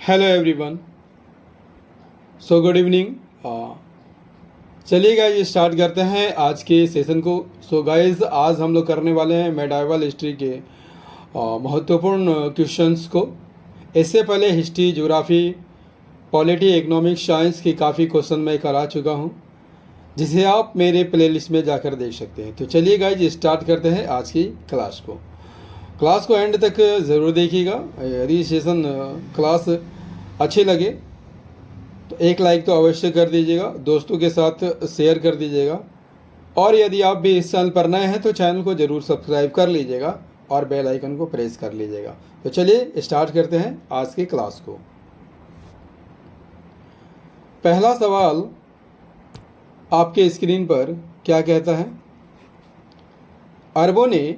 Hello everyone. Good evening. चलिए guys start करते हैं आज के सेशन को। गाइज आज हम लोग करने वाले हैं मेडाइवल हिस्ट्री के महत्वपूर्ण क्वेश्चंस को। इससे पहले history, geography, polity, economics, science की काफ़ी क्वेश्चन मैं करा चुका हूं, जिसे आप मेरे प्लेलिस्ट में जाकर देख सकते हैं। तो चलिए गाइज स्टार्ट करते हैं आज की क्लास को एंड तक ज़रूर देखिएगा। यदि सेशन क्लास अच्छी लगे तो एक लाइक तो अवश्य कर दीजिएगा, दोस्तों के साथ शेयर कर दीजिएगा, और यदि आप भी इस चैनल पर नए हैं तो चैनल को ज़रूर सब्सक्राइब कर लीजिएगा और बेल आइकन को प्रेस कर लीजिएगा। तो चलिए स्टार्ट करते हैं आज की क्लास को। पहला सवाल आपके स्क्रीन पर क्या कहता है? अरबों ने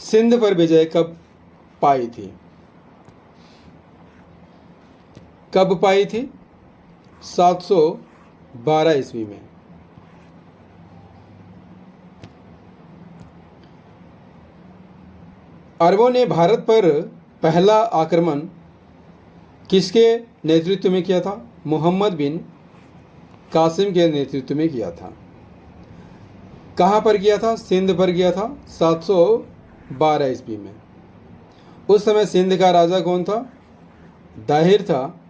सिंध पर विजय कब पाई थी? कब पाई थी? 712 ईस्वी में। अरबों ने भारत पर पहला आक्रमण किसके नेतृत्व में किया था? मोहम्मद बिन कासिम के नेतृत्व में किया था। कहाँ पर किया था? सिंध पर किया था 712 ईस्वी में। उस समय सिंध का राजा कौन था? दाहिर था,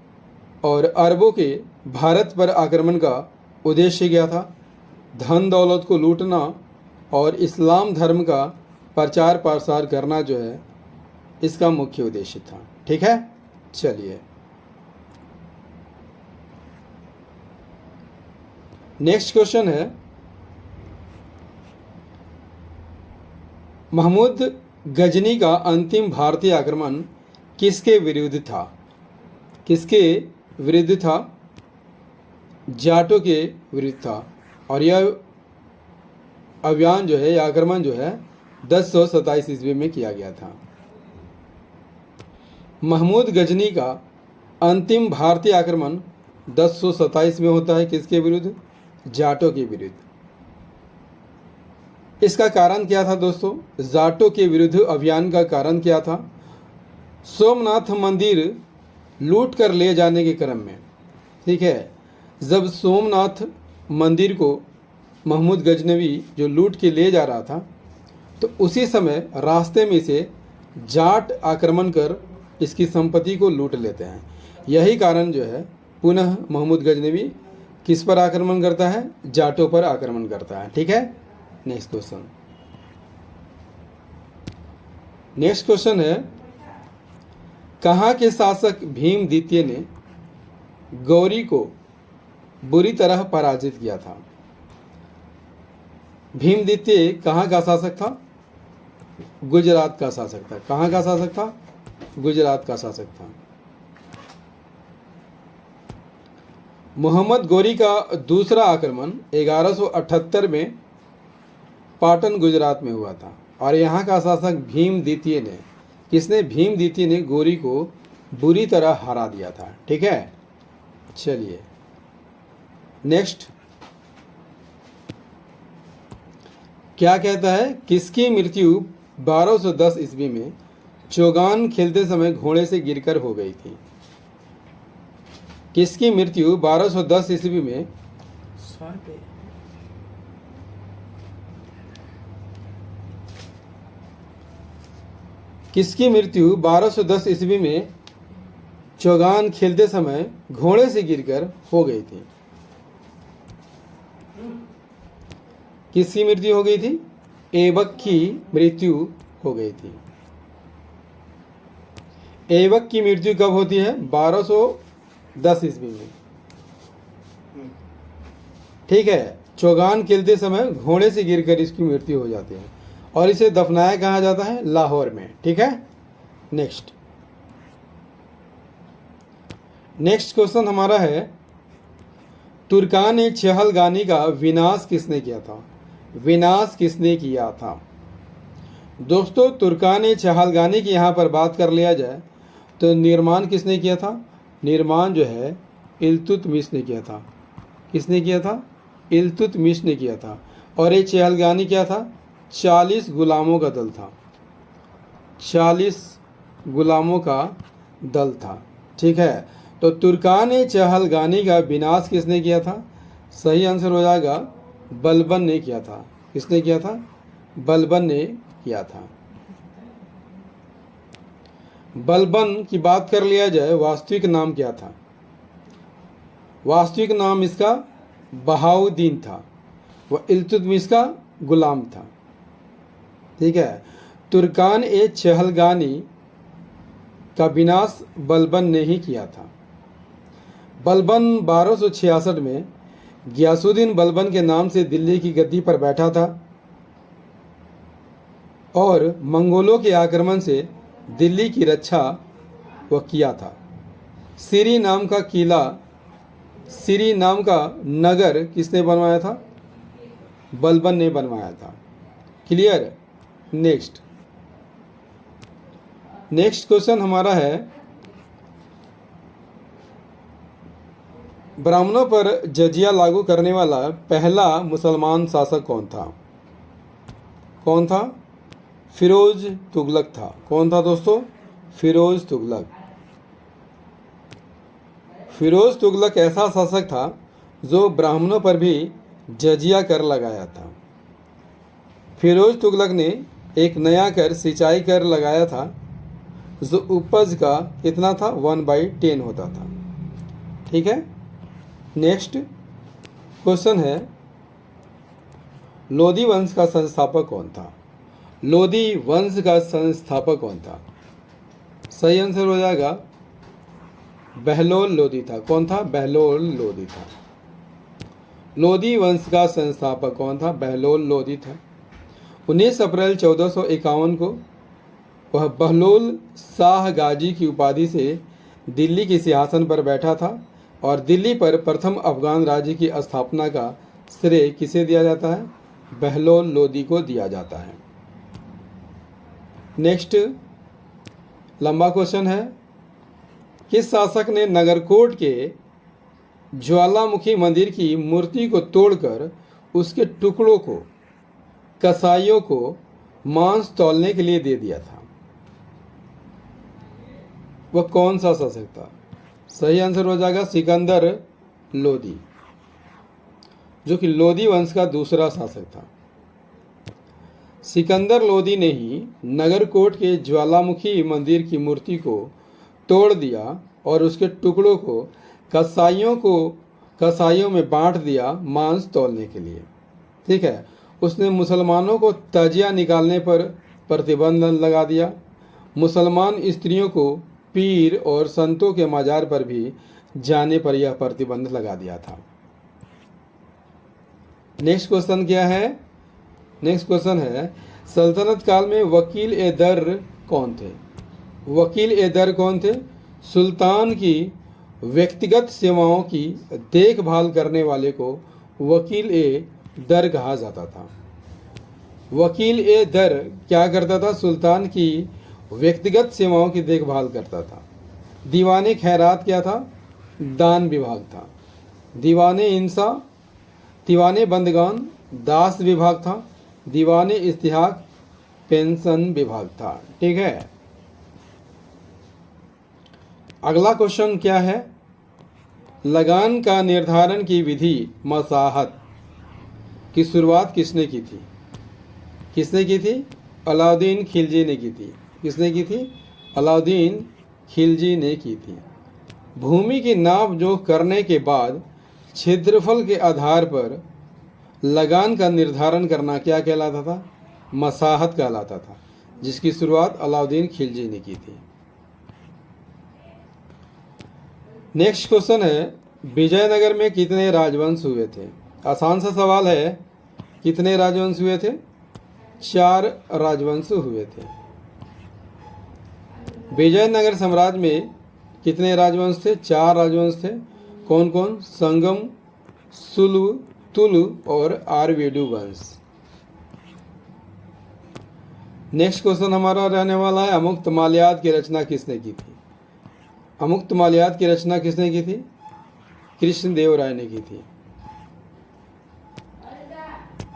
और अरबों के भारत पर आक्रमण का उद्देश्य क्या था? धन दौलत को लूटना और इस्लाम धर्म का प्रचार प्रसार करना जो है इसका मुख्य उद्देश्य था। ठीक है, चलिए नेक्स्ट क्वेश्चन है, महमूद गजनी का अंतिम भारतीय आक्रमण किसके विरुद्ध था? किसके विरुद्ध था? जाटों के विरुद्ध था, और यह अभियान जो है, यह आक्रमण जो है 1027 ईस्वी में किया गया था। महमूद गजनी का अंतिम भारतीय आक्रमण 1027 में होता है। किसके विरुद्ध? जाटों के विरुद्ध। इसका कारण क्या था दोस्तों? जाटों के विरुद्ध अभियान का कारण क्या था? सोमनाथ मंदिर लूट कर ले जाने के क्रम में, ठीक है, जब सोमनाथ मंदिर को महमूद गजनवी जो लूट के ले जा रहा था, तो उसी समय रास्ते में से जाट आक्रमण कर इसकी संपत्ति को लूट लेते हैं। यही कारण जो है पुनः महमूद गजनवी किस पर आक्रमण करता है? जाटों पर आक्रमण करता है। ठीक है, नेक्स्ट क्वेश्चन है, कहाँ के शासक भीम द्वितीय ने गौरी को बुरी तरह पराजित किया था? भीम द्वितीय कहाँ का शासक था? गुजरात का शासक था। कहाँ का शासक था? गुजरात का शासक था। मोहम्मद गौरी का दूसरा आक्रमण 1178 में पाटन गुजरात में हुआ था, और यहाँ का शासक भीम द्वितीय ने, किसने? भीम द्वितीय ने गौरी को बुरी तरह हरा दिया था। ठीक है, चलिए नेक्स्ट क्या कहता है? किसकी मृत्यु 1210 ईस्वी में चौगान खेलते समय घोड़े से गिरकर हो गई थी? किसकी मृत्यु 1210 ईस्वी में किसकी मृत्यु 1210 ईस्वी में चौगान खेलते समय घोड़े से गिरकर हो गई थी? किसकी मृत्यु हो गई थी? ऐबक की मृत्यु हो गई थी। ऐबक की मृत्यु कब होती है? 1210 ईस्वी में। ठीक है, चौगान खेलते समय घोड़े से गिरकर इसकी मृत्यु हो जाती है, और इसे दफनाया कहाँ जाता है? लाहौर में। ठीक है, नेक्स्ट क्वेश्चन हमारा है, तुर्कान चहलगानी का विनाश किसने किया था? विनाश किसने किया था? दोस्तों, तुर्कान चहलगानी की यहाँ पर बात कर लिया जाए तो निर्माण किसने किया था? निर्माण जो है इल्तुतमिश ने किया था। किसने किया था? इल्तुतमिश ने किया था। और ये चहलगानी क्या था? 40 गुलामों का दल था। 40 गुलामों का दल था। ठीक है, तो तुर्कान चहलगानी का विनाश किसने किया था? सही आंसर हो जाएगा बलबन ने किया था। किसने किया था? बलबन ने किया था। बलबन की बात कर लिया जाए, वास्तविक नाम क्या था? वास्तविक नाम इसका बहाउद्दीन था। वह इल्तुतमिश का गुलाम था। ठीक है, तुर्कान चहलगानी का विनाश बलबन ने ही किया था। बलबन 1266 में गियासुद्दीन बलबन के नाम से दिल्ली की गद्दी पर बैठा था और मंगोलों के आक्रमण से दिल्ली की रक्षा वह किया था। सिरी नाम का किला, सिरी नाम का नगर किसने बनवाया था? बलबन ने बनवाया था। क्लियर? नेक्स्ट क्वेश्चन हमारा है, ब्राह्मणों पर जजिया लागू करने वाला पहला मुसलमान शासक कौन था? कौन था? फिरोज तुगलक था। कौन था दोस्तों? फिरोज तुगलक। फिरोज तुगलक ऐसा शासक था जो ब्राह्मणों पर भी जजिया कर लगाया था। फिरोज तुगलक ने एक नया कर, सिंचाई कर लगाया था जो उपज का कितना था? 1/10 होता था। ठीक है, नेक्स्ट क्वेश्चन है, लोधी वंश का संस्थापक कौन था? लोधी वंश का संस्थापक कौन था? सही आंसर हो जाएगा बहलोल लोधी था। कौन था? बहलोल लोधी था। लोधी वंश का संस्थापक कौन था? बहलोल लोधी था। 19 अप्रैल 1451 को वह बहलोल शाह गाजी की उपाधि से दिल्ली के सिंहासन पर बैठा था और दिल्ली पर प्रथम अफगान राज्य की स्थापना का श्रेय किसे दिया जाता है? बहलोल लोधी को दिया जाता है। नेक्स्ट लंबा क्वेश्चन है, किस शासक ने नगरकोट के ज्वालामुखी मंदिर की मूर्ति को तोड़कर उसके टुकड़ों को कसाईयों को मांस तौलने के लिए दे दिया था? वह कौन सा शासक था? सही आंसर हो जाएगा सिकंदर लोधी, जो कि लोधी वंश का दूसरा शासक था। सिकंदर लोधी ने ही नगरकोट के ज्वालामुखी मंदिर की मूर्ति को तोड़ दिया और उसके टुकड़ों को कसाईयों में बांट दिया मांस तौलने के लिए। ठीक है, उसने मुसलमानों को तजिया निकालने पर प्रतिबंध लगा दिया। मुसलमान स्त्रियों को पीर और संतों के मजार पर भी जाने पर यह प्रतिबंध लगा दिया था। नेक्स्ट क्वेश्चन क्या है? नेक्स्ट क्वेश्चन है, सल्तनत काल में वकील ए दर कौन थे? वकील ए दर कौन थे? सुल्तान की व्यक्तिगत सेवाओं की देखभाल करने वाले को वकील ए दर कहा जाता था। वकील ए दर क्या करता था? सुल्तान की व्यक्तिगत सेवाओं की देखभाल करता था। दीवाने खैरात क्या था? दान विभाग था। दीवाने इंसा, दीवाने बंदगान दास विभाग था। दीवाने इस्तिहाक पेंशन विभाग था। ठीक है, अगला क्वेश्चन क्या है? लगान का निर्धारण की विधि मसाहत की शुरुआत किसने की थी? किसने की थी? अलाउद्दीन खिलजी ने की थी। किसने की थी? अलाउद्दीन खिलजी ने की थी। भूमि की नाप जोख करने के बाद क्षेत्रफल के आधार पर लगान का निर्धारण करना क्या कहलाता था? मसाहत कहलाता था, जिसकी शुरुआत अलाउद्दीन खिलजी ने की थी। नेक्स्ट क्वेश्चन है, विजयनगर में कितने राजवंश हुए थे? आसान सा सवाल है, कितने राजवंश हुए थे? 4 राजवंश हुए थे। विजयनगर साम्राज्य में कितने राजवंश थे? 4 राजवंश थे। कौन कौन? संगम, सुलु, तुलु और आरवेडु वंश। नेक्स्ट क्वेश्चन हमारा रहने वाला है, अमुक्त माल्यात की रचना किसने की थी? अमुक्त माल्यात की रचना किसने की थी? कृष्णदेव राय ने की थी।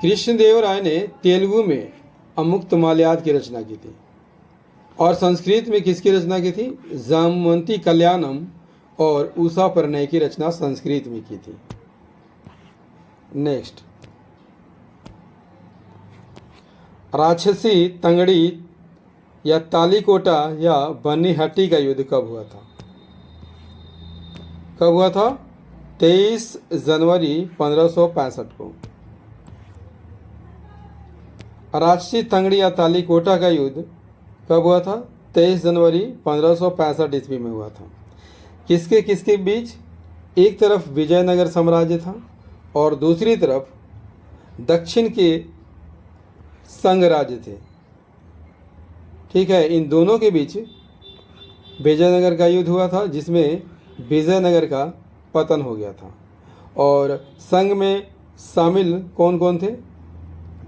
कृष्णदेव राय ने तेलुगु में अमुक्त माल्यात की रचना की थी। और संस्कृत में किसकी रचना की थी? जामवंती कल्याणम और उषा परिणय की रचना संस्कृत में की थी। नेक्स्ट, राक्षसी तंगड़ी या तालीकोटा या बन्नीहट्टी का युद्ध कब हुआ था? कब हुआ था? 23 जनवरी 1565 को। राक्षसी तंगड़ी या तालीकोटा का युद्ध कब हुआ था? 23 जनवरी 1565 ईस्वी में हुआ था। किसके किसके बीच? एक तरफ विजयनगर साम्राज्य था और दूसरी तरफ दक्षिण के संघ राज्य थे। ठीक है, इन दोनों के बीच विजयनगर का युद्ध हुआ था, जिसमें विजयनगर का पतन हो गया था। और संघ में शामिल कौन कौन थे?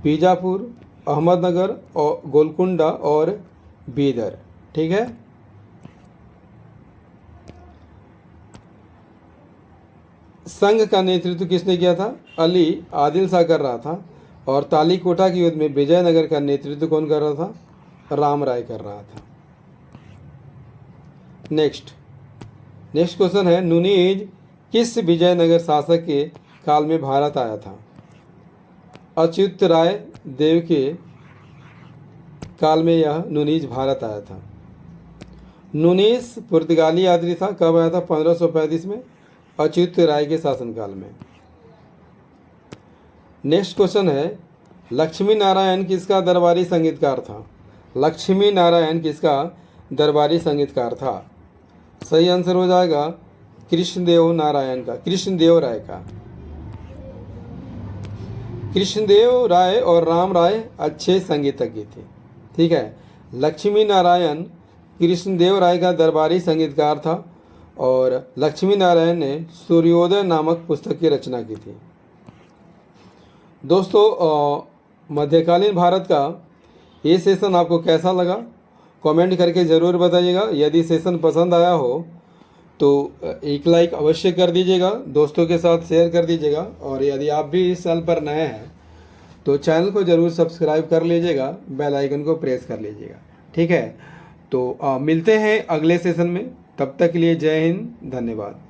बीजापुर, अहमदनगर और गोलकुंडा और बीदर। ठीक है, संघ का नेतृत्व किसने किया था? अली आदिल शाह कर रहा था। और तालीकोटा के युद्ध में विजयनगर का नेतृत्व कौन कर रहा था? राम राय कर रहा था। नेक्स्ट क्वेश्चन है, नुनीज किस विजयनगर शासक के काल में भारत आया था? अच्युत राय देव के काल में यह नुनीज भारत आया था। नुनीस पुर्तगाली यात्री था। कब आया था? 1535 में, अच्युत राय के शासनकाल में। नेक्स्ट क्वेश्चन है, लक्ष्मी नारायण किसका दरबारी संगीतकार था? लक्ष्मी नारायण किसका दरबारी संगीतकार था? सही आंसर हो जाएगा कृष्णदेव राय का। कृष्णदेव राय और राम राय अच्छे संगीतज्ञ थे। ठीक है, लक्ष्मी नारायण कृष्णदेव राय का दरबारी संगीतकार था और लक्ष्मी नारायण ने सूर्योदय नामक पुस्तक की रचना की थी। दोस्तों, मध्यकालीन भारत का ये सेशन आपको कैसा लगा? कमेंट करके ज़रूर बताइएगा। यदि सेशन पसंद आया हो तो एक लाइक अवश्य कर दीजिएगा, दोस्तों के साथ शेयर कर दीजिएगा। और यदि आप भी इस चैनल पर नए हैं तो चैनल को ज़रूर सब्सक्राइब कर लीजिएगा, बेल आइकन को प्रेस कर लीजिएगा। ठीक है, तो मिलते हैं अगले सेशन में। तब तक के लिए जय हिंद, धन्यवाद।